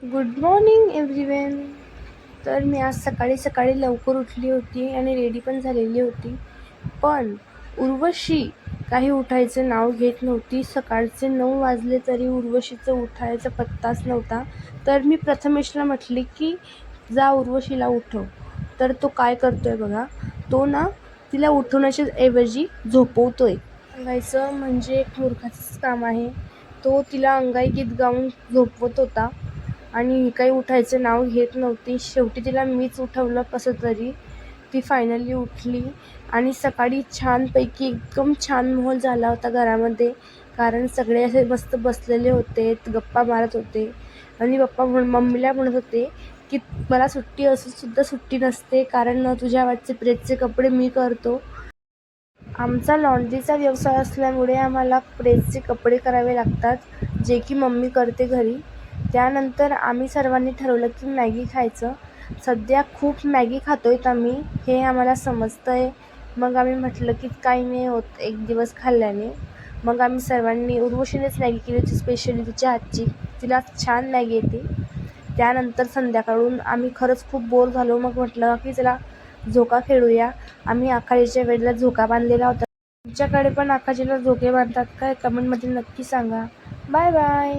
Good morning everyone. तर मी आज सकाळी सकाळी लवकर उठली होती आणि रेडी पण झालेली होती. पण उर्वशी काही उठायचं नाव घेत नव्हती. सकाळचे 9 वाजले तरी उर्वशीचं उठायचा पत्ताच नव्हता. तर मी प्रथमेशला म्हटली की जा उर्वशीला उठव. तर तो काय करतोय बघा. तो ना तिला उठवण्याच्या ऐवजी झोपवतोय. सांगायचं म्हणजे एक मूर्खाचंच काम आहे. तो तिला अंगाई गीत गाऊन झोपवत होता आणि ही काही उठायचं नाव घेत नव्हती. शेवटी तिला मीच उठवलं कसं तरी. ती फायनली उठली आणि सकाळी छानपैकी एकदम छान माहोल झाला होता घरामध्ये. कारण सगळे असे मस्त बसलेले होते, गप्पा मारत होते आणि पप्पा मम्मीला म्हणत होते की मला सुट्टी असूनसुद्धा सुट्टी नसते, कारण तुझ्या आवाजचे प्रेसचे कपडे मी करतो. आमचा लॉन्ड्रीचा व्यवसाय असल्यामुळे आम्हाला प्रेसचे कपडे करावे लागतात, जे की मम्मी करते घरी. त्यानंतर आम्ही सर्वांनी ठरवलं की मॅगी खायचं. सध्या खूप मॅगी खातो आहेत आम्ही, हे आम्हाला समजतं आहे. मग आम्ही म्हटलं की काही नाही होत एक दिवस खाल्ल्याने. मग आम्ही सर्वांनी उर्वशीनेच मॅगी केली होती स्पेशली तिच्या हातची. तिला छान मॅगी येते. त्यानंतर संध्याकाळून आम्ही खरंच खूप बोर झालो. मग म्हटलं की चला झोका खेळूया. आम्ही आखाडीच्या वेळेला झोका बांधलेला होता. तुमच्याकडे पण आखाडीला झोके बांधतात काय? कमेंटमध्ये नक्की सांगा. Bye bye.